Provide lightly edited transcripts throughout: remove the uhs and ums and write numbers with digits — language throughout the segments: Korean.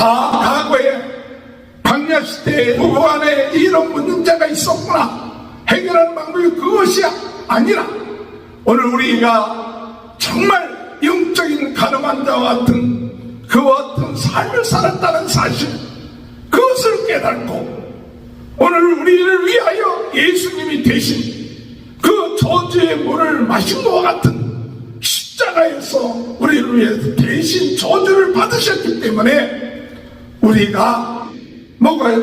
과거에 광야 시대에 부부 안에 이런 문제가 있었구나 해결하는 방법이 그것이 아니라 오늘 우리가 정말 영적인 가늠한 자와 같은 그와 같은 삶을 살았다는 사실, 그것을 깨닫고 오늘 우리를 위하여 예수님이 대신 그 저주의 물을 마신 것과 같은 십자가에서 우리를 위해서 대신 저주를 받으셨기 때문에 우리가 먹어야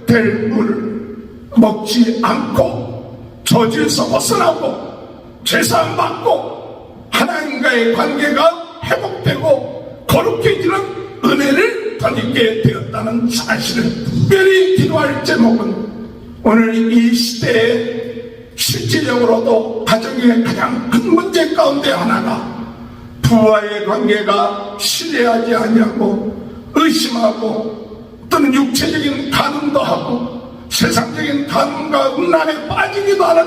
될 물을 먹지 않고 저주에서 벗어나고 죄사함 받고 하나님과의 관계가 회복되고 거룩해지는 은혜를 덧입게 되었다는 사실을 특별히 기도할 제목은 오늘 이 시대에 실질적으로도 가정의 가장 큰 문제 가운데 하나가 부와의 관계가 신뢰하지 아니하고 의심하고 또는 육체적인 간음도 하고 세상적인 간음과 음란에 빠지기도 하는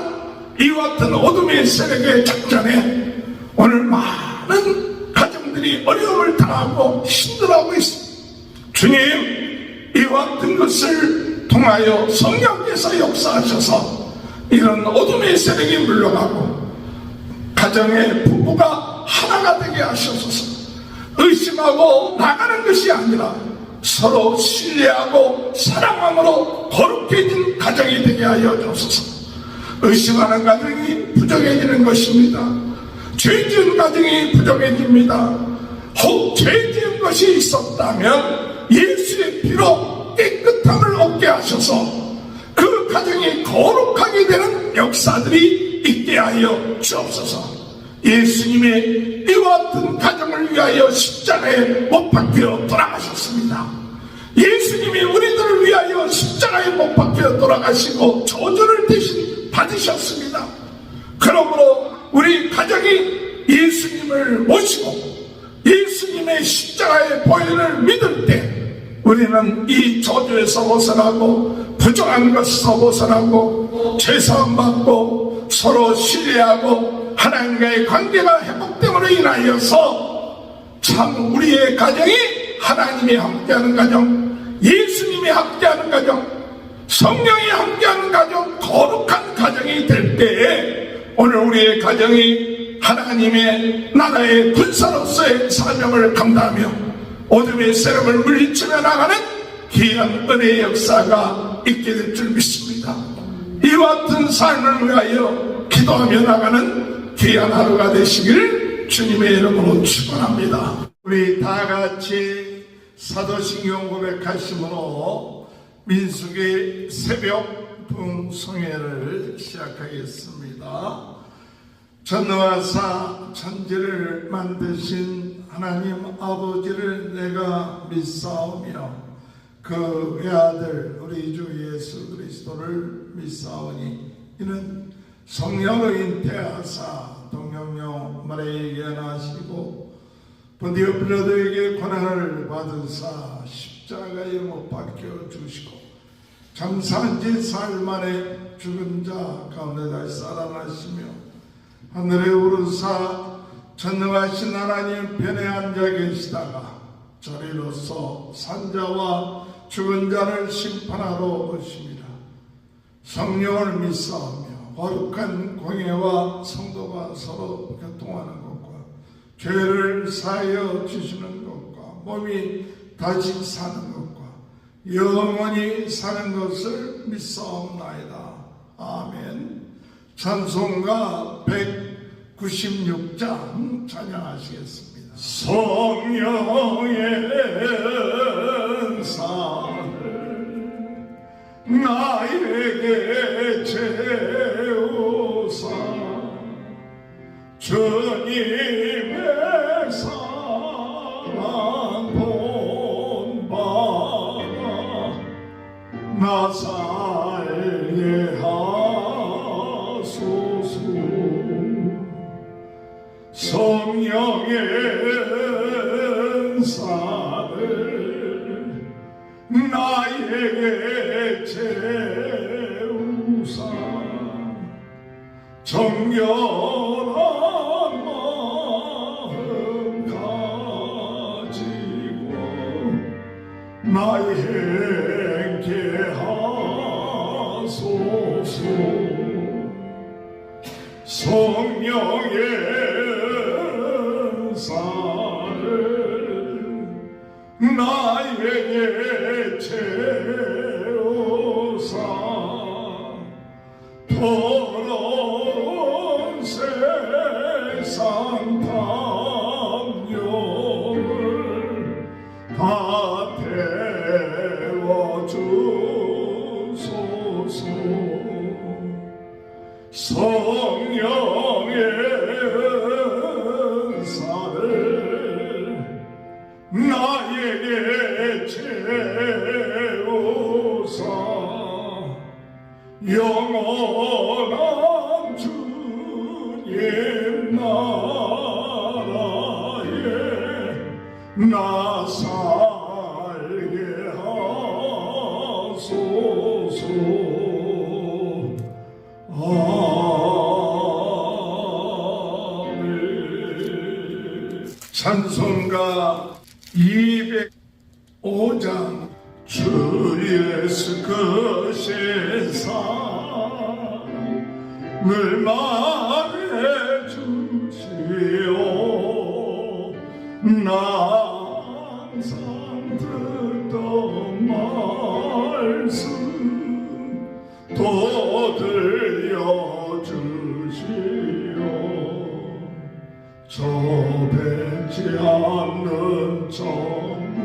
이와 같은 어둠의 세력의 작전에 오늘 많은 가정들이 어려움을 당하고 힘들어하고 있습니다. 주님, 이와 같은 것을 통하여 성령께서 역사하셔서 이런 어둠의 세력이 물러가고 가정의 부부가 하나가 되게 하셔서 의심하고 나가는 것이 아니라 서로 신뢰하고 사랑함으로 거룩해진 가정이 되게 하여 주옵소서. 의심하는 가정이 부정해지는 것입니다. 죄 지은 가정이 부정해집니다. 혹 죄 지은 것이 있었다면 예수의 피로 깨끗함을 얻게 하셔서 그 가정이 거룩하게 되는 역사들이 있게 하여 주옵소서. 예수님의 이와 같은 가정을 위하여 십자가에 못 박혀 돌아가셨습니다. 예수님이 우리들을 위하여 십자가에 못 박혀 돌아가시고 저주를 대신 받으셨습니다. 그러므로 우리 가정이 예수님을 모시고 예수님의 십자가의 보혈을 믿을 때 우리는 이 저주에서 벗어나고 부정한 것에서 벗어나고 죄사함 받고 서로 신뢰하고 하나님과의 관계가 회복됨으로 인하여서 참 우리의 가정이 하나님이 함께하는 가정, 예수님이 함께하는 가정, 성령이 함께하는 가정, 거룩한 가정이 될 때에 오늘 우리의 가정이 하나님의 나라의 군사로서의 사명을 감당하며 어둠의 세력을 물리치며 나가는 귀한 은혜의 역사가 있게 될 줄 믿습니다. 이와 같은 삶을 위하여 기도하며 나가는 귀한 하루가 되시기를 주님의 이름으로 축원합니다. 우리 다 같이 사도신경 고백하심으로 민수기 새벽 부흥성회를 시작하겠습니다. 전능하사 천지를 만드신 하나님 아버지를 내가 믿사오며 그 외아들 우리 주 예수 그리스도를 믿사오니 이는 성령을 잉태하사 동정녀 마리아에게 나시고 본디오 빌라도에게 고난을 받으사 십자가에 못 박혀 주시고 장사한 지 사흘 만에 죽은 자 가운데 다시 살아나시며 하늘에 오르사 전능하신 하나님 편에 앉아 계시다가 저리로서 산자와 죽은 자를 심판하러 오십니다. 성령을 믿사오며 거룩한 공예와 성도가 서로 교통하는 것과 죄를 사하여 주시는 것과 몸이 다시 사는 것과 영원히 사는 것을 믿사옵나이다. 아멘. 찬송가 196장 찬양하시겠습니다. 성령의 은사를 나에게 채우사 주님의 사랑 본받아 나 살게 하소서. 성령의 은사를 나에게 하소서. 성령의 살을 나에게 채우사 더러운 세상 담력을 다 태워주소서. 성령의 은사를 나에게 채우사 영원한 주님 나라에 나 살게 하소서. 아멘. 찬송가 205장 주 예수 크신 사랑을 말해 주시오. 나 항상 듣던 말씀 또 들려주시오. 저 뵙지 않는 전부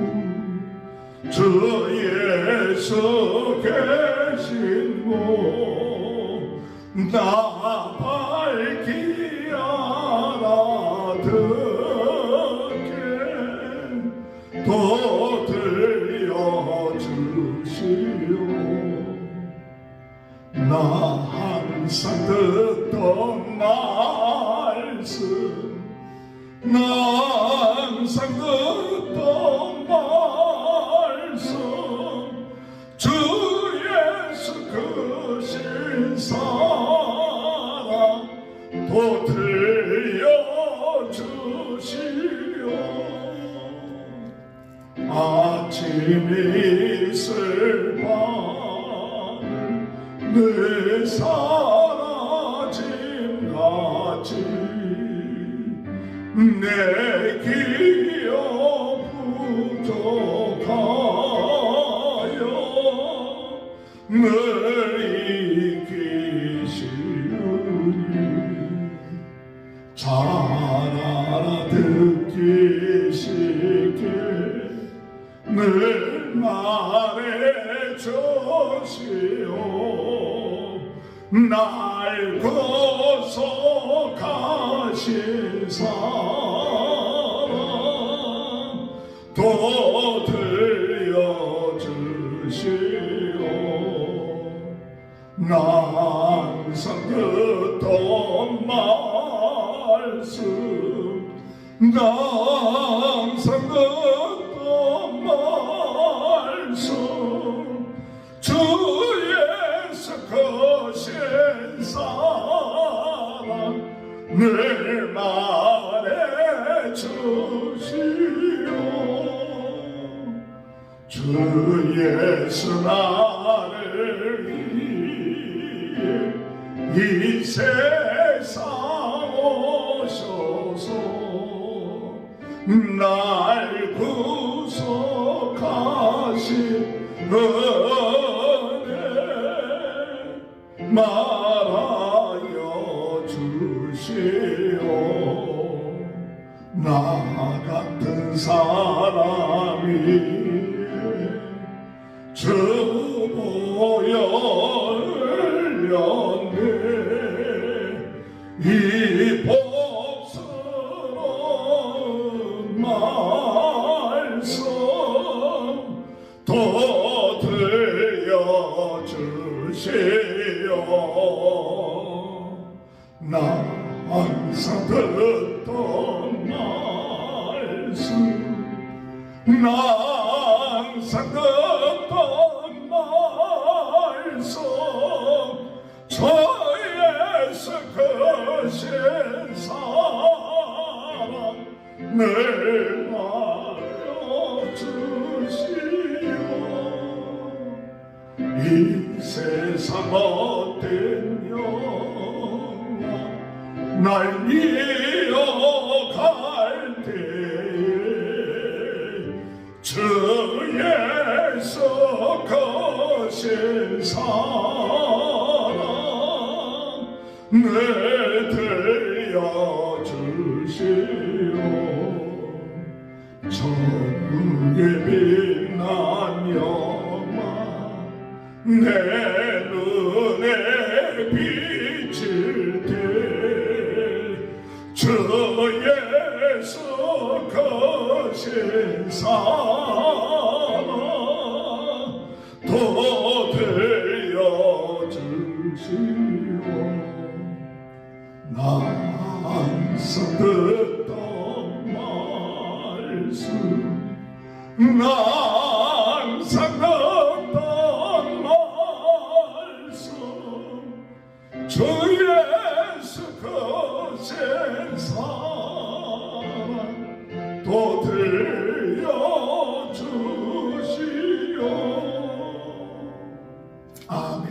주 예수 계신 곳 나 밝히 알아듣게 또 들려주시오. 나 항상 듣던 말씀 나 항상 듣던 말씀 주 예수 크신 사랑 또 들려주시오. 아침이 있을 밤을 늘 사라짐 같이 내 기억 부족하여 늘 이기시우니 잘 알아듣기 쉽게 늘 말해 주시오. 날 구속하신 사랑 또 들려주시오. 나 항상 듣던 말씀 나 항상 듣던 말씀 주 예수 크신 사랑 늘 말해 주시오. 주 예수 나를 위해 이 세상 오셔서 날 구속하신 은혜 말하여 주시오. 나 같은 사람이 주 보여 흘렸네. 이 복스러운 말씀 또 들려주시오. 나 항상 듣던 말씀 나 항상 듣던 말씀 저 예수 크신 사랑 늘 말해주시오. 이 세상 못된 영화 날 이어갈 때에 주 예수 거신 사랑 내 들려주시오. 천국의 빛난 영화 내 눈에 비칠 때 주 예수 거신 사랑 또 들려주시오. 나 항상 듣던 말씀 나 항상 듣던 말씀 주 예수 거신 사랑 또 들려주시오. 아멘.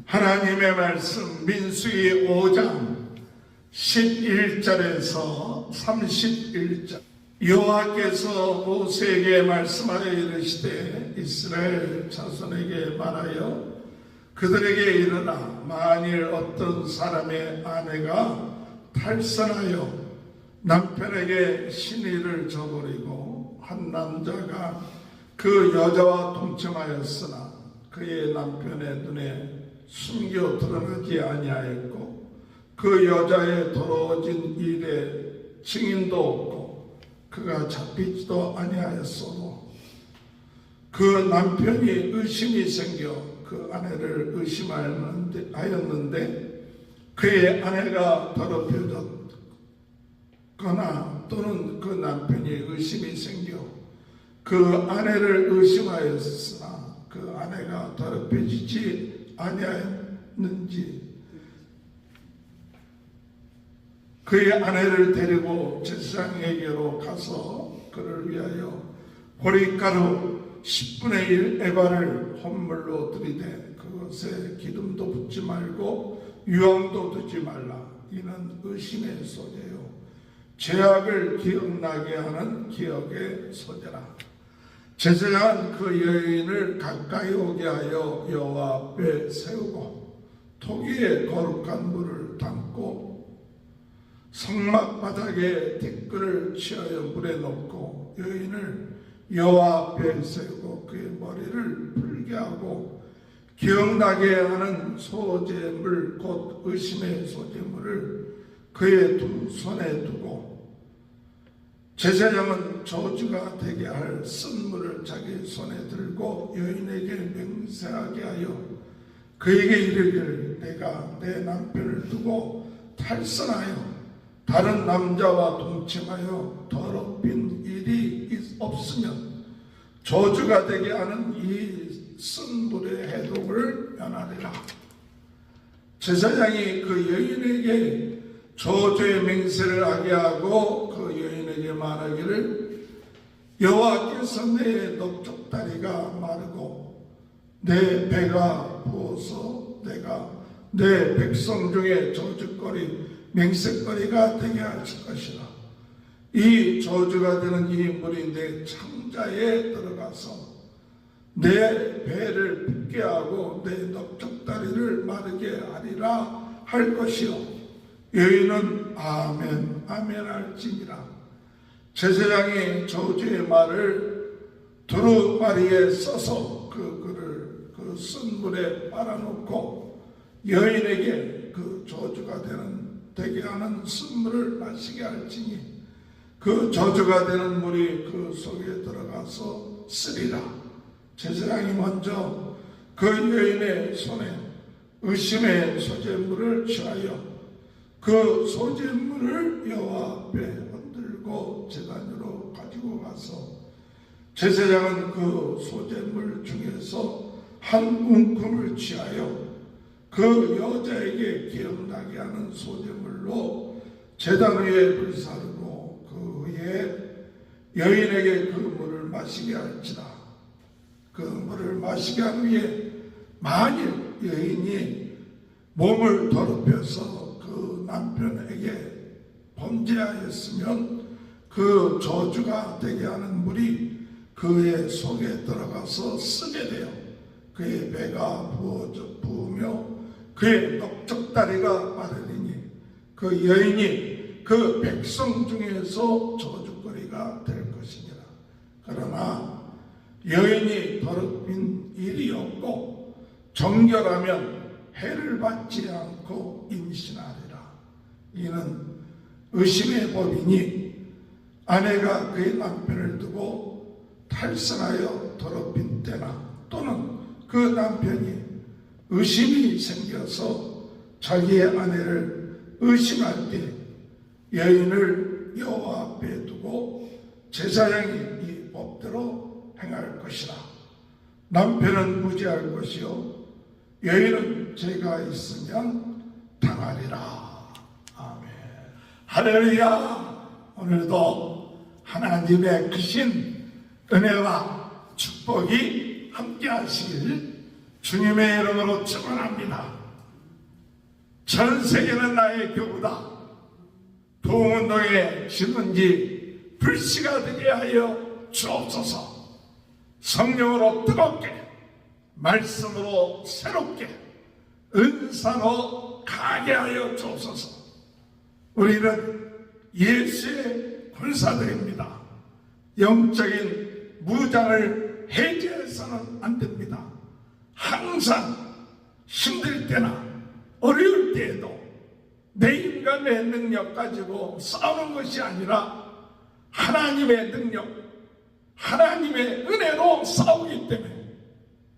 하나님의 말씀 민수기 5장 11절에서 31절. 여호와께서 모세에게 말씀하여 이르시되 이스라엘 자손에게 말하여 그들에게 이르라. 만일 어떤 사람의 아내가 탈선하여 남편에게 신의를 저버리고 한 남자가 그 여자와 동침하였으나 그의 남편의 눈에 숨겨 드러나지 아니하였고 그 여자의 더러워진 일에 증인도 없고 그가 잡히지도 아니하였어도 그 남편이 의심이 생겨 그 아내를 의심하였는데 그의 아내가 더럽혀졌거나 또는 그 남편이 의심이 생겨 그 아내를 의심하였으나 그 아내가 더럽혀지지 아니하였는지 그의 아내를 데리고 제사장에게로 가서 그를 위하여 보리가루 10분의 1 에바를 헌물로 드리되 그것에 기름도 붓지 말고 유황도 두지 말라. 이는 의심의 소재요 죄악을 기억나게 하는 기억의 소재라. 제사장은 그 여인을 가까이 오게 하여 여호와 앞에 세우고 토기에 거룩한 물을 담고 성막 바닥에 티끌을 취하여 물에 넣고 여인을 여호와 앞에 세우고 그의 머리를 풀게 하고 기억나게 하는 소재물 곧 의심의 소재물을 그의 두 손에 두고 제사장은 저주가 되게 할 쓴물을 자기 손에 들고 여인에게 맹세하게 하여 그에게 이르기를 내가 내 남편을 두고 탈선하여 다른 남자와 동침하여 더럽힌 일이 없으면 저주가 되게 하는 이 쓴물의 해독을 면하리라. 제사장이 그 여인에게 저주의 맹세를 하게 하고 그 여인에게 말하기를 여호와께서 내 넓적다리가 마르고 내 배가 부어서 내가 내 백성 중에 저주거리 맹세거리가 되게 하실 것이라. 이 저주가 되는 이 물이 내 창자에 들어가서 내 배를 붓게 하고 내 넓적다리를 마르게 하리라 할 것이요. 여인은 아멘 아멘 할지니라. 제사장이 저주의 말을 두루마리에 써서 그 쓴물에 빨아놓고 여인에게 그 저주가 되게 하는 쓴물을 마시게 할지니 그 저주가 되는 물이 그 속에 들어가서 쓰리라. 제사장이 먼저 그 여인의 손에 의심의 소재물을 취하여 그 소재물을 여호와 앞에 흔들고 제단으로 가지고 가서 제사장은 그 소재물 중에서 한 움큼을 취하여 그 여자에게 기억나게 하는 소재물로 제단 위에 불사르고 그 위에 여인에게 그 물을 마시게 할지라. 그 물을 마시게 한 후에 만일 여인이 몸을 더럽혀서 그 남편에게 범죄하였으면 그 저주가 되게 하는 물이 그의 속에 들어가서 쓰게 되어 그의 배가 부으며 그의 넓적다리가 마르리니 그 여인이 그 백성 중에서 저주거리가 될 것이니라. 그러나 여인이 더럽힌 일이 없고 정결하면 해를 받지 않고 임신하리라. 이는 의심의 법이니 아내가 그의 남편을 두고 탈선하여 더럽힌 때나 또는 그 남편이 의심이 생겨서 자기의 아내를 의심할 때 여인을 여호와 앞에 두고 제사장이 이 법대로 행할 것이라. 남편은 무죄할 것이요 여인은 죄가 있으면 당하리라. 아멘. 할렐루야. 오늘도 하나님의 크신 은혜와 축복이 함께 하시길 주님의 이름으로 축원합니다. 전 세계는 나의 교구다. 부흥운동의 신문지 불씨가 되게 하여 주옵소서. 성령으로 뜨겁게, 말씀으로 새롭게, 은사로 가게 하여 주옵소서. 우리는 예수의 군사들입니다. 영적인 무장을 해제해서는 안 됩니다. 항상 힘들 때나 어려울 때에도 내 인간의 능력 가지고 싸우는 것이 아니라 하나님의 능력, 하나님의 은혜로 싸우기 때문에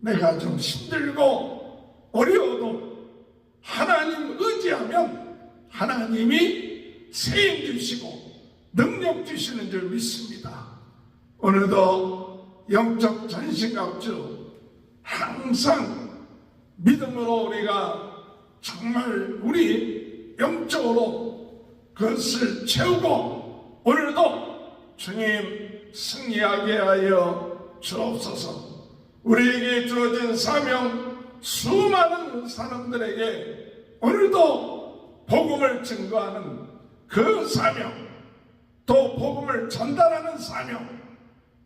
내가 좀 힘들고 어려워도 하나님 의지하면 하나님이 세임 주시고 능력 주시는 줄 믿습니다. 오늘도 영적 전신갑주 항상 믿음으로 우리가 정말 우리 영적으로 그것을 채우고 오늘도 주님 승리하게 하여 주옵소서. 우리에게 주어진 사명, 수많은 사람들에게 오늘도 복음을 증거하는 그 사명, 또 복음을 전달하는 사명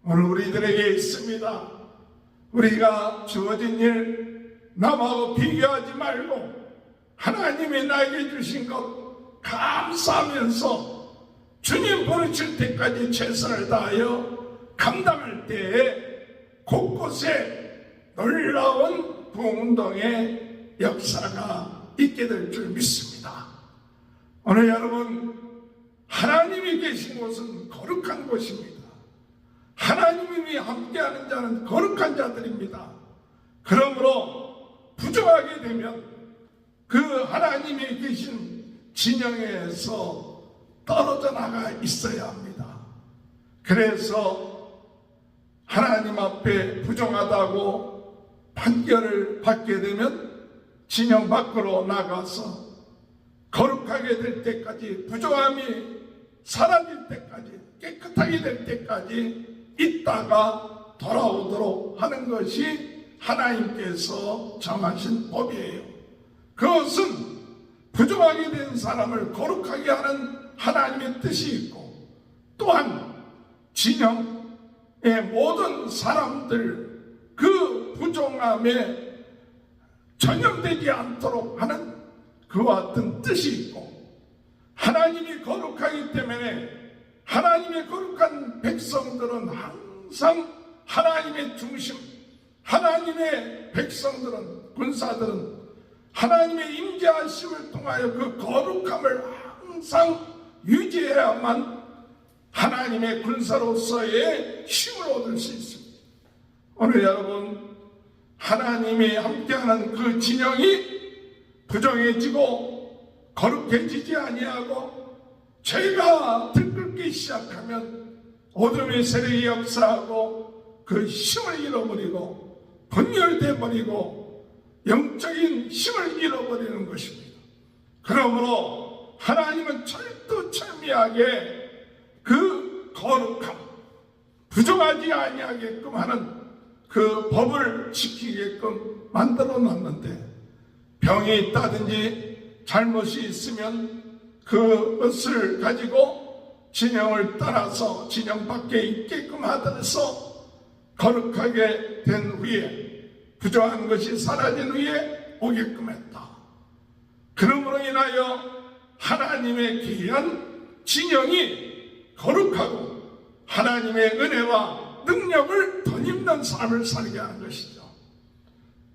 오늘 우리들에게 있습니다. 우리가 주어진 일 남하고 비교하지 말고 하나님이 나에게 주신 것 감사하면서 주님 부르실 때까지 최선을 다하여 감당할 때에 곳곳에 놀라운 부흥운동의 역사가 있게 될 줄 믿습니다. 오늘 여러분, 하나님이 계신 곳은 거룩한 곳입니다. 하나님이 함께하는 자는 거룩한 자들입니다. 그러므로 부족하게 되면 그 하나님이 계신 진영에서 떨어져 나가 있어야 합니다. 그래서 하나님 앞에 부정하다고 판결을 받게 되면 진영 밖으로 나가서 거룩하게 될 때까지, 부정함이 사라질 때까지, 깨끗하게 될 때까지 있다가 돌아오도록 하는 것이 하나님께서 정하신 법이에요. 그것은 부정하게 된 사람을 거룩하게 하는 하나님의 뜻이 있고, 또한 진영의 모든 사람들 그 부정함에 전염되지 않도록 하는 그와 같은 뜻이 있고, 하나님이 거룩하기 때문에 하나님의 거룩한 백성들은 항상 하나님의 중심, 하나님의 백성들은, 군사들은 하나님의 임재하심을 통하여 그 거룩함을 항상 유지해야만 하나님의 군사로서의 힘을 얻을 수 있습니다. 오늘 여러분, 하나님이 함께하는 그 진영이 부정해지고 거룩해지지 아니하고 죄가 들끓기 시작하면 어둠의 세력이 역사하고 그 힘을 잃어버리고 분열돼 버리고 영적인 힘을 잃어버리는 것입니다. 그러므로 하나님은 철두철미하게 그 거룩함, 부정하지 아니하게끔 하는 그 그 법을 지키게끔 만들어 놨는데, 병이 있다든지 잘못이 있으면 그것을 가지고 진영을 떠나서 진영 밖에 있게끔 하더라서 거룩하게 된 후에, 부정한 것이 사라진 후에 오게끔 했다. 그러므로 인하여 하나님의 귀한 진영이 거룩하고 하나님의 은혜와 능력을 덧입는 삶을 살게 하는 것이죠.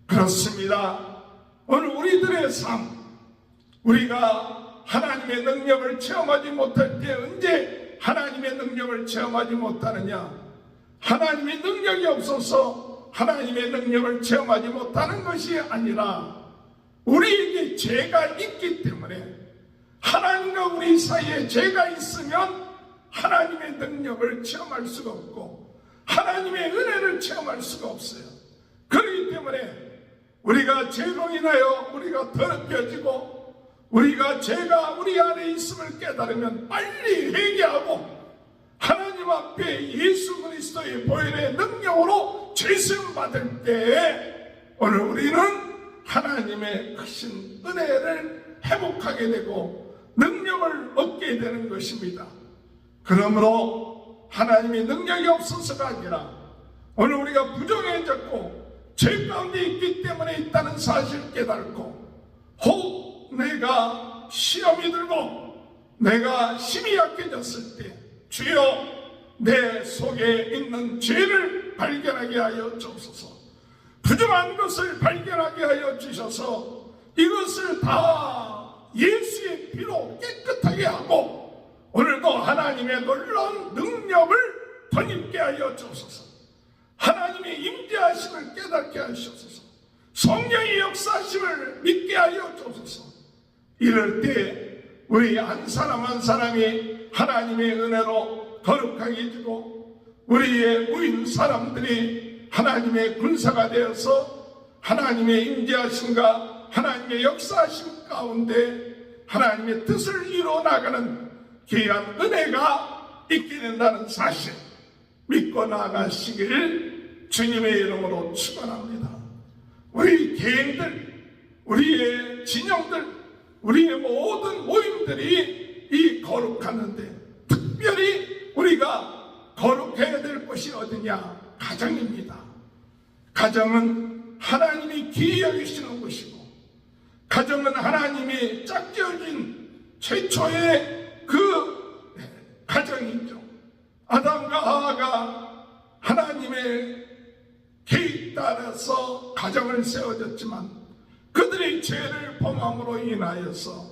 그렇습니다. 오늘 우리들의 삶, 우리가 하나님의 능력을 체험하지 못할 때 언제 하나님의 능력을 체험하지 못하느냐? 하나님의 능력이 없어서 하나님의 능력을 체험하지 못하는 것이 아니라 우리에게 죄가 있기 때문에, 하나님과 우리 사이에 죄가 있으면 하나님의 능력을 체험할 수가 없고 하나님의 은혜를 체험할 수가 없어요. 그렇기 때문에 우리가 죄로 인하여 우리가 더럽혀지고 우리가 죄가 우리 안에 있음을 깨달으면 빨리 회개하고 하나님 앞에 예수 그리스도의 보혈의 능력으로 죄수임 받을 때에 오늘 우리는 하나님의 크신 은혜를 회복하게 되고 능력을 얻게 되는 것입니다. 그러므로 하나님의 능력이 없어서가 아니라 오늘 우리가 부정해졌고 죄 가운데 있기 때문에 있다는 사실을 깨닫고, 혹 내가 시험이 들고 내가 힘이 약해졌을 때 주여 내 속에 있는 죄를 발견하게 하여 주옵소서, 부정한 것을 발견하게 하여 주셔서 이것을 다 예수의 피로 깨끗하게 하고 오늘도 하나님의 놀라운 능력을 덧입게 하여 주옵소서, 하나님의 임재하심을 깨닫게 하시옵소서, 성령의 역사하심을 믿게 하여 주옵소서. 이럴 때 우리 한 사람 한 사람이 하나님의 은혜로 거룩하게 되고 우리의 무인 사람들이 하나님의 군사가 되어서 하나님의 임재하심과 하나님의 역사하심 가운데 하나님의 뜻을 이루어 나가는 귀한 은혜가 있게 된다는 사실 믿고 나가시길 주님의 이름으로 축원합니다. 우리 개인들, 우리의 진영들, 우리의 모든 모임들이 이 거룩하는데 특별히 우리가 거룩해야 될 곳이 어디냐? 가정입니다. 가정은 하나님이 귀히 여기시는 곳이고, 가정은 하나님이 짝지어진 최초의 그 가정이죠. 아담과 하와가 하나님의 계획 따라서 가정을 세워졌지만 그들의 죄를 범함으로 인하여서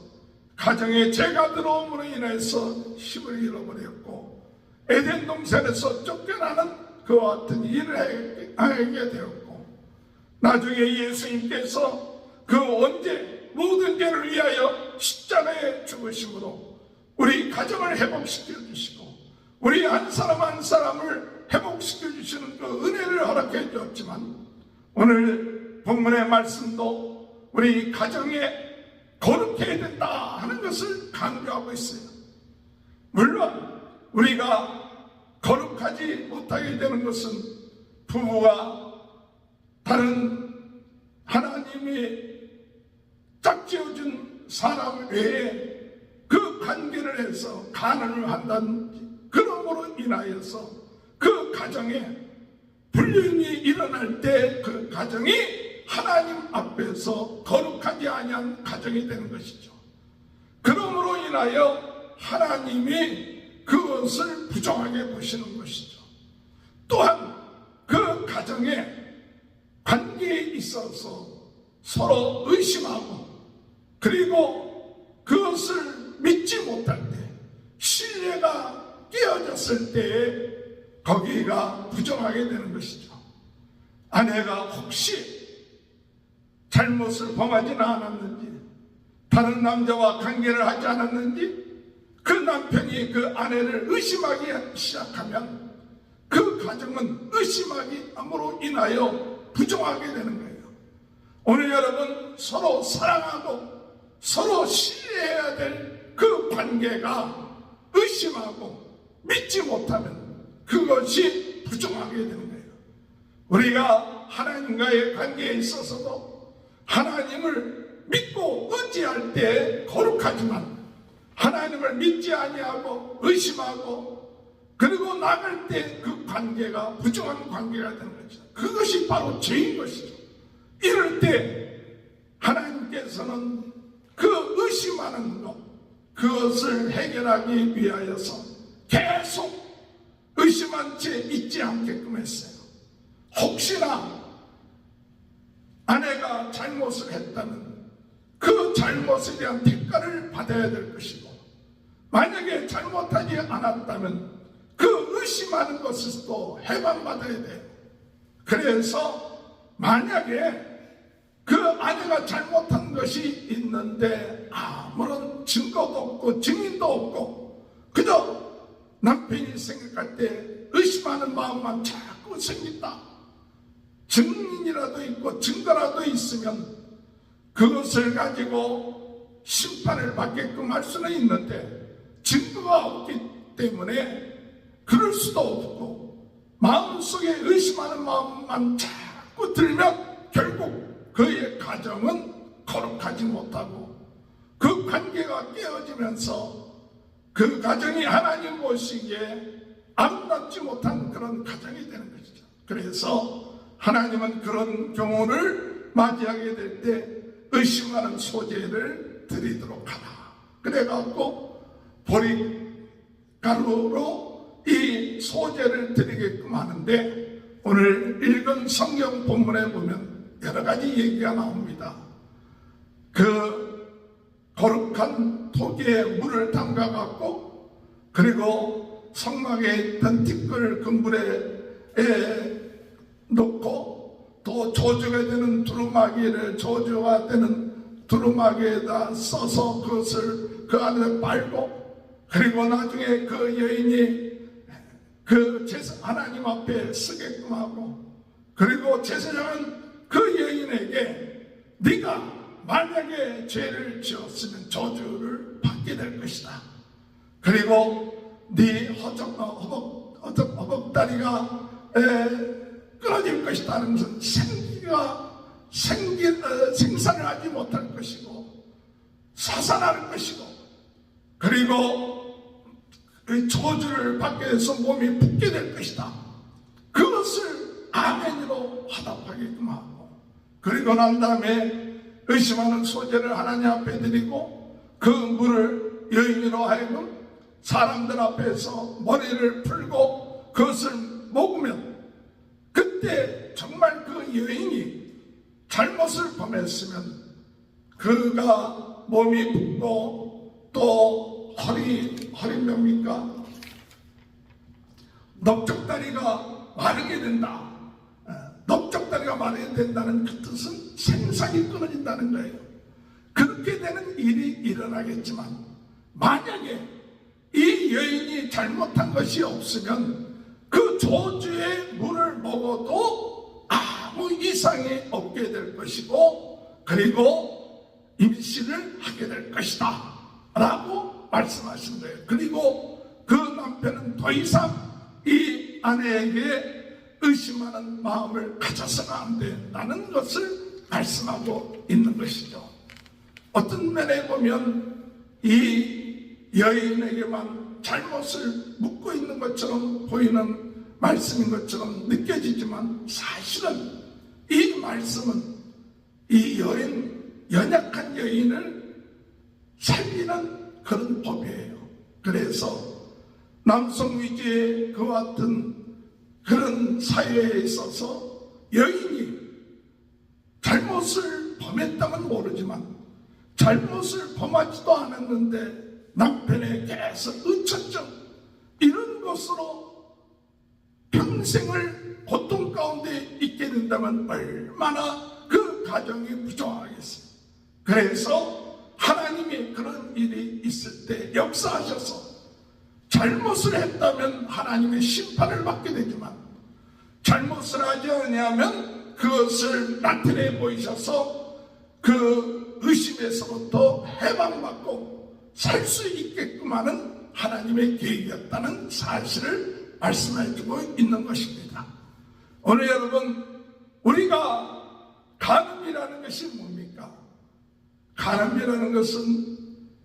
가정에 죄가 들어옴으로 인해서 힘을 잃어버렸고 에덴 동산에서 쫓겨나는 그와 같은 일을 하게 되었고, 나중에 예수님께서 그 언제 모든 죄를 위하여 십자가에 죽으심으로 우리 가정을 회복시켜 주시고 우리 한 사람 한 사람을 회복시켜 주시는 그 은혜를 허락해 주었지만, 오늘 본문의 말씀도 우리 가정에 거룩해야 된다 하는 것을 강조하고 있어요. 물론 우리가 거룩하지 못하게 되는 것은 부부가 다른 하나님이 짝지어준 사람 외에 그 관계를 해서 간음을 한다든지 그러므로 인하여서 그 가정에 불륜이 일어날 때 그 가정이 하나님 앞에서 거룩하지 아니한 가정이 되는 것이죠. 그러므로 인하여 하나님이 그것을 부정하게 보시는 것이죠. 또한 그 가정의 관계에 있어서 서로 의심하고 그리고 그것을 믿지 못할 때, 신뢰가 깨어졌을 때에 거기가 부정하게 되는 것이죠. 아내가 혹시 잘못을 범하지는 않았는지, 다른 남자와 관계를 하지 않았는지 그 남편이 그 아내를 의심하기 시작하면 그 가정은 의심함으로 인하여 부정하게 되는 거예요. 오늘 여러분, 서로 사랑하고 서로 신뢰해야 될 그 관계가 의심하고 믿지 못하면 그것이 부정하게 되는 거예요. 우리가 하나님과의 관계에 있어서도 하나님을 믿고 의지할 때 거룩하지만 하나님을 믿지 아니하고 의심하고 그리고 나갈 때 그 관계가 부정한 관계가 되는 것이죠. 그것이 바로 죄인 것이죠. 이럴 때 하나님께서는 그 의심하는 것, 그것을 해결하기 위하여서 계속 의심한 채 믿지 않게끔 했어요. 혹시나 아내가 잘못을 했다면 그 잘못에 대한 대가를 받아야 될 것이고, 만약에 잘못하지 않았다면 그 의심하는 것에서도 해방받아야 돼요. 그래서 만약에 그 아내가 잘못한 것이 있는데 아무런 증거도 없고 증인도 없고 그저 남편이 생각할 때 의심하는 마음만 자꾸 생긴다, 증인이라도 있고 증거라도 있으면 그것을 가지고 심판을 받게끔 할 수는 있는데, 증거가 없기 때문에 그럴 수도 없고 마음속에 의심하는 마음만 자꾸 들면 결국 그의 가정은 거룩하지 못하고 그 관계가 깨어지면서 그 가정이 하나님 보시기에 아름답지 못한 그런 가정이 되는 것이죠. 그래서 하나님은 그런 경우를 맞이하게 될 때 의심하는 소재를 드리도록 하라. 그래갖고 보리가루로 이 소재를 드리게끔 하는데, 오늘 읽은 성경 본문에 보면 여러 가지 얘기가 나옵니다. 그 거룩한 토기에 물을 담가갖고 그리고 성막에 있던 티끌 그물에 놓고 또 조주가 되는 두루마기를 조주가 되는 두루마기에다 써서 그것을 그 안에 빨고, 그리고 나중에 그 여인이 그 하나님 앞에 쓰게끔 하고, 그리고 제사장은 그 여인에게 네가 만약에 죄를 지었으면 저주를 받게 될 것이다. 그리고 네 허벅다리가 끊어질 것이다 하는 것은 생산을 하지 못할 것이고 사산할 것이고, 그리고 그 저주를 받게 돼서 몸이 붓게 될 것이다. 그것을 아멘으로 화답하게끔 하고, 그리고 난 다음에 의심하는 소재를 하나님 앞에 드리고 그 물을 여인으로 하여금 사람들 앞에서 머리를 풀고 그것을 먹으면, 그때 정말 그 여인이 잘못을 범했으면 그가 몸이 붓고 또 허리뼈입니까? 넓적다리가 마르게 된다. 넓적다리가 마르게 된다는 그 뜻은 생산이 끊어진다는 거예요. 그렇게 되는 일이 일어나겠지만 만약에 이 여인이 잘못한 것이 없으면 그 조주의 물을 먹어도 아무 이상이 없게 될 것이고, 그리고 임신을 하게 될 것이다 라고 말씀하신 거예요. 그리고 그 남편은 더 이상 이 아내에게 의심하는 마음을 가져서는 안 된다는 것을 말씀하고 있는 것이죠. 어떤 면에 보면 이 여인에게만 잘못을 묻고 있는 것처럼 보이는 말씀인 것처럼 느껴지지만, 사실은 이 말씀은 이 연약한 여인을 살리는 그런 법이에요. 그래서 남성 위주의 그와 같은 그런 사회에 있어서 여인이 잘못을 범했다면 모르지만 잘못을 범하지도 않았는데 남편에 계속 의처증 이런 것으로 평생을 고통 가운데 있게 된다면 얼마나 그 가정이 부정하겠어요. 그래서 하나님이 그런 일이 있을 때 역사하셔서 잘못을 했다면 하나님의 심판을 받게 되지만, 잘못을 하지 않으면 그것을 나타내 보이셔서 그 의심에서부터 해방받고 살 수 있게끔 하는 하나님의 계획이었다는 사실을 말씀해 주고 있는 것입니다. 오늘 여러분, 우리가 간음이라는 것이 뭡니까? 간음이라는 것은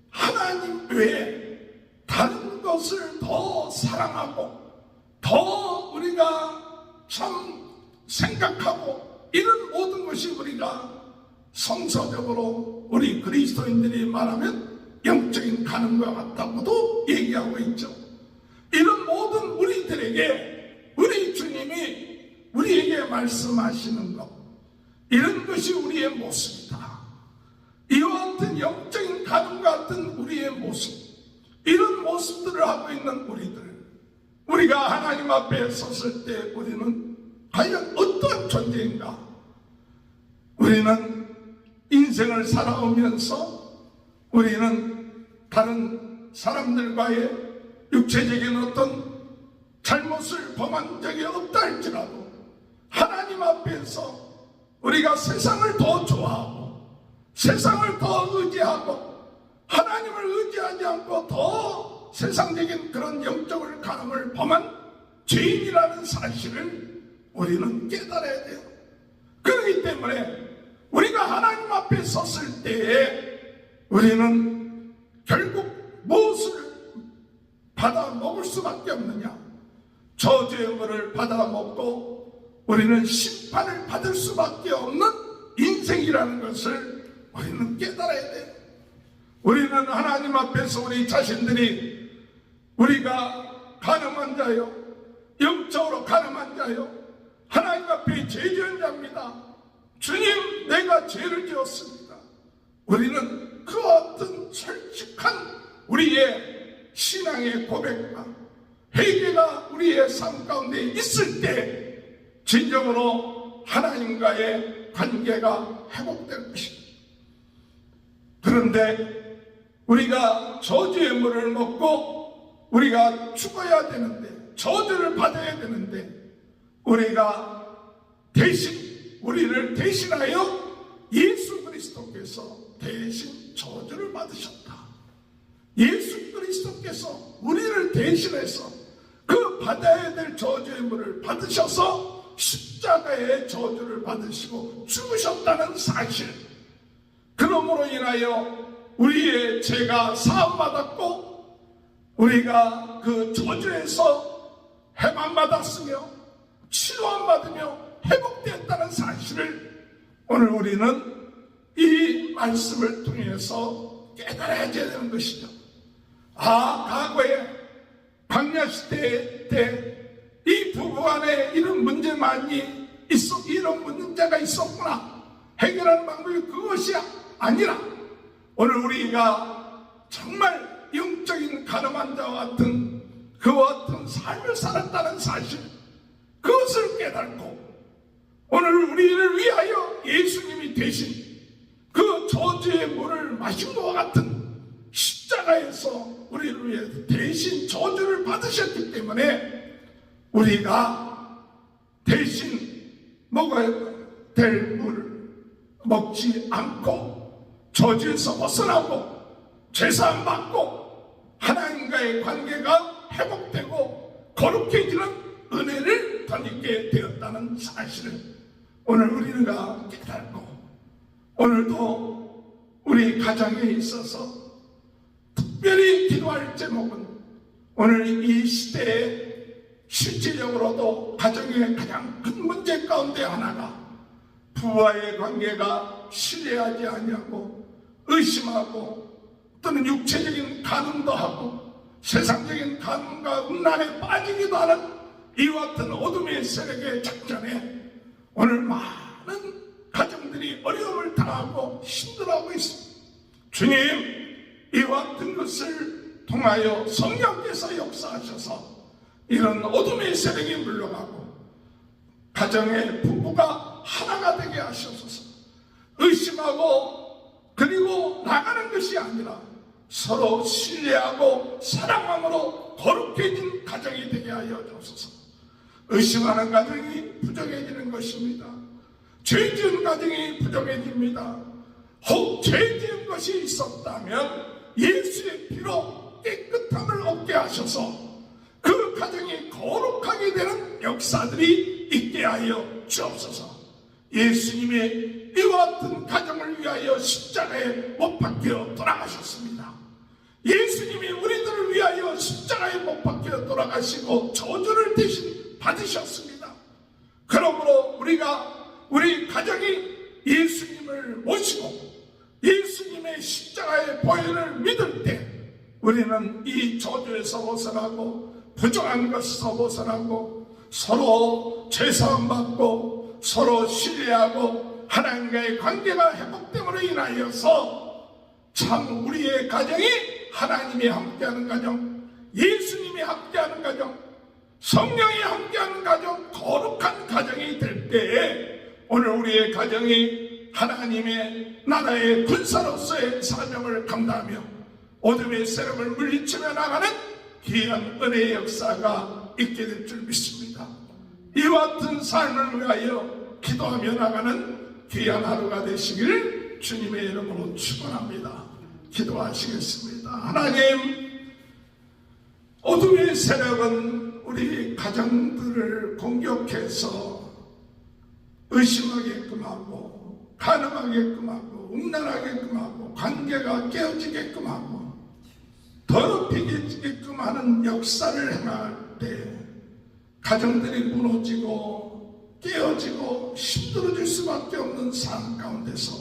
하나님 외에 다른 것을 더 사랑하고 더 우리가 참 생각하고 이런 모든 것이 우리가 성서적으로 우리 그리스도인들이 말하면 영적인 간음과 같다고도 얘기하고 있죠. 이런 모든 우리들에게 우리 주님이 우리에게 말씀하시는 것, 이런 것이 우리의 모습이다. 이와 같은 영적인 간음 같은 우리의 모습, 이런 모습들을 하고 있는 우리가 하나님 앞에 섰을 때 우리는 과연 어떤 존재인가? 우리는 인생을 살아오면서 우리는 다른 사람들과의 육체적인 어떤 잘못을 범한 적이 없다 할지라도 하나님 앞에서 우리가 세상을 더 좋아하고 세상을 더 의지하고 하나님을 의지하지 않고 더 세상적인 그런 영적인 간음을 범한 죄인이라는 사실을 우리는 깨달아야 돼요. 그렇기 때문에 우리가 하나님 앞에 섰을 때에 우리는 결국 무엇을 받아 먹을 수밖에 없느냐? 저주의 물을 받아 먹고 우리는 심판을 받을 수밖에 없는 인생이라는 것을 우리는 깨달아야 돼요. 우리는 하나님 앞에서 우리 자신들이 우리가 가늠한 자요, 영적으로 가늠한 자요, 하나님 앞에 죄 지은 자입니다. 주님, 내가 죄를 지었습니다. 우리는 그와 같은 솔직한 우리의 신앙의 고백과 회개가 우리의 삶 가운데 있을 때 진정으로 하나님과의 관계가 회복될 것입니다. 그런데 우리가 저주의 물을 먹고 우리가 죽어야 되는데, 저주를 받아야 되는데, 우리가 우리를 대신하여 예수 그리스도께서 대신 저주를 받으셨다. 예수 그리스도께서 우리를 대신해서 그 받아야 될 저주의 물을 받으셔서 십자가의 저주를 받으시고 죽으셨다는 사실, 그러므로 인하여 우리의 죄가 사함받았고 우리가 그 저주에서 해방받았으며 치료함받으며 회복되었다는 사실을 오늘 우리는 이 말씀을 통해서 깨달아야 되는 것이죠. 과거에 광야시대 때 이 부부간에 이런 문제만이 이런 문제가 있었구나. 해결하는 방법이 그것이 아니라 오늘 우리가 정말 영적인 가늠한 자와 같은 그와 같은 삶을 살았다는 사실, 그것을 깨닫고 오늘 우리를 위하여 예수님이 대신 그 저주의 물을 마신 것과 같은 십자가에서 우리를 위해 대신 저주를 받으셨기 때문에 우리가 대신 먹어야 될 물을 먹지 않고 저주에서 벗어나고 죄사함 받고 하나님과의 관계가 회복되고 거룩해지는 은혜를 덧입게 되었다는 사실을 오늘 우리가 깨닫고, 오늘도 우리 가정에 있어서 특별히 기도할 제목은 오늘 이 시대에 실질적으로도 가정의 가장 큰 문제 가운데 하나가 부부와의 관계가 신뢰하지 아니하고 의심하고 또는 육체적인 간음도 하고 세상적인 간음과 음란에 빠지기도 하는 이와 같은 어둠의 세력의 작전에 오늘 많은 가정들이 어려움을 당하고 힘들어하고 있습니다. 주님, 이와 같은 것을 통하여 성령께서 역사하셔서 이런 어둠의 세력이 물러가고 가정의 부부가 하나가 되게 하셔서 의심하고 그리고 나가는 것이 아니라 서로 신뢰하고 사랑함으로 거룩해진 가정이 되게 하여 주옵소서. 의심하는 가정이 부정해지는 것입니다. 죄 지은 가정이 부정해집니다. 혹 죄 지은 것이 있었다면 예수의 피로 깨끗함을 얻게 하셔서 그 가정이 거룩하게 되는 역사들이 있게 하여 주옵소서. 예수님의 이와 같은 가정을 위하여 십자가에 못 박혀 돌아가셨습니다. 예수님이 우리들을 위하여 십자가에 못 박혀 돌아가시고 저주를 대신 받으셨습니다. 그러므로 우리 가정이 예수님을 모시고 예수님의 십자가의 보혈을 믿을 때 우리는 이 저주에서 벗어나고 부정한 것에서 벗어나고 서로 죄사함 받고 서로 신뢰하고 하나님과의 관계가 회복됨으로 인하여서 참 우리의 가정이 하나님이 함께하는 가정, 예수님이 함께하는 가정, 성령이 함께하는 가정, 거룩한 가정이 될 때에 오늘 우리의 가정이 하나님의 나라의 군사로서의 사명을 감당하며 어둠의 세력을 물리치며 나가는 귀한 은혜의 역사가 있게 될 줄 믿습니다. 이와 같은 삶을 위하여 기도하며 나가는 귀한 하루가 되시길 주님의 이름으로 축원합니다. 기도하시겠습니다. 하나님, 어둠의 세력은 우리 가정들을 공격해서 의심하게끔 하고 가늠하게끔 하고 음란하게끔 하고 관계가 깨어지게끔 하고 더럽히게끔 하는 역사를 행할 때 가정들이 무너지고 깨어지고 힘들어질 수밖에 없는 삶 가운데서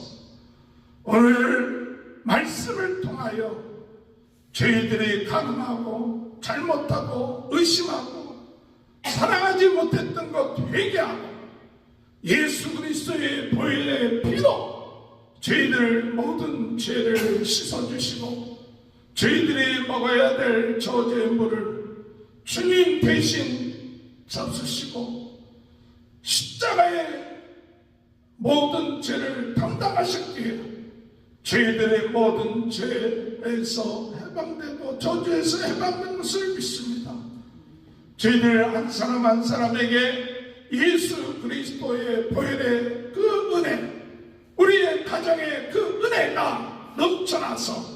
오늘 말씀을 통하여 저희들이 가늠하고 잘못하고 의심하고 사랑하지 못했던 것 회개하고 예수 그리스도의 보혈의 피로 저희들 모든 죄를 씻어주시고 저희들이 먹어야 될 저주의 물을 주님 대신 잡수시고 십자가의 모든 죄를 담당하셨기에 저희들의 모든 죄에서 해방되고 저주에서 해방된 것을 믿습니다. 저희들 한 사람 한 사람에게 예수 그리스도의 보혈의 그 은혜, 우리의 가정의 그 은혜가 넘쳐나서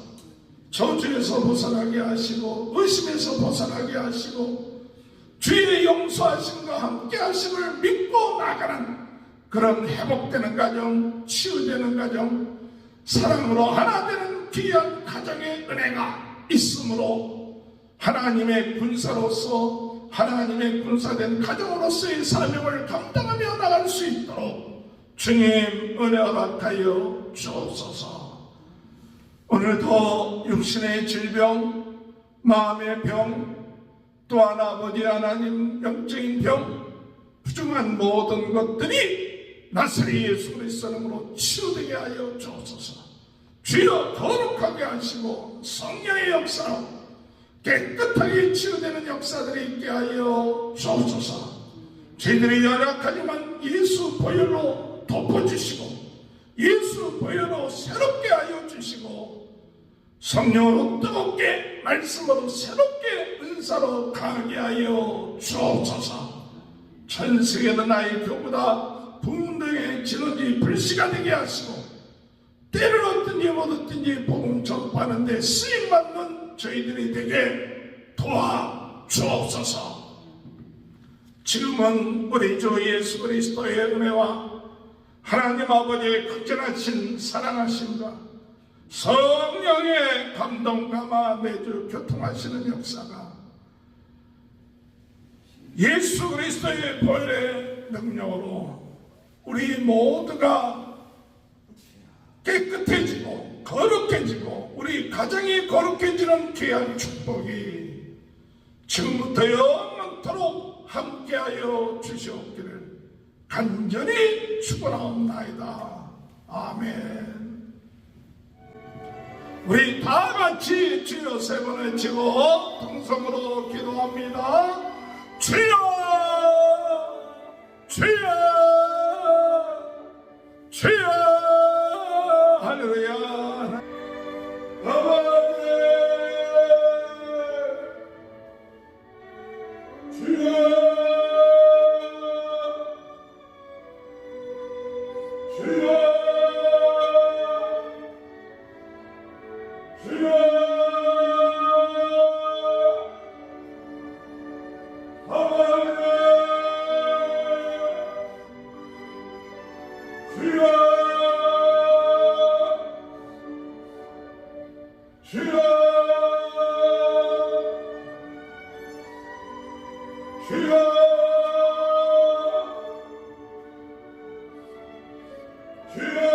저주에서 벗어나게 하시고 의심에서 벗어나게 하시고 주의 용서하심과 함께 하심을 믿고 나가는 그런 회복되는 가정, 치유되는 가정, 사랑으로 하나 되는 귀한 가정의 은혜가 있으므로 하나님의 군사로서 하나님의 군사된 가정으로서의 사명을 감당하며 나갈 수 있도록 주님 은혜 허락하여 주옵소서. 오늘도 육신의 질병, 마음의 병, 또한 아버지 하나님 영적인 병, 부정한 모든 것들이 나사렛 예수 그리스도 이름으로 치유되게 하여 주옵소서. 주여 거룩하게 하시고 성령의 역사로 깨끗하게 치유되는 역사들이 있게 하여 주옵소서. 저희들이 연약하지만 예수 보혈로 덮어주시고 예수 보혈로 새롭게 하여 주시고 성령으로 뜨겁게 말씀으로 새롭게 은사로 강하게 하여 주옵소서. 전 세계는 나의 교보다 분명히 진원지 불씨가 되게 하시고 때를 얻든지 못 얻든지 복음 전파하는 데 쓰임받는 저희들이 되게 도와주옵소서. 지금은 우리 주 예수 그리스도의 은혜와 하나님 아버지의 극진하신 사랑하심과 성령의 감동감화 매주 교통하시는 역사가 예수 그리스도의 보혈의 능력으로 우리 모두가 깨끗해지고 거룩해지고 우리 가정이 거룩해지는 귀한 축복이 지금부터 영원토록 함께하여 주시옵기를 간절히 축원하옵나이다. 아멘. 우리 다 같이 주여 세 번 외치고 통성으로 기도합니다. 주여 주여 주여 할렐루야. 아버지 주여 주여 주여 주여 주여 주여 주여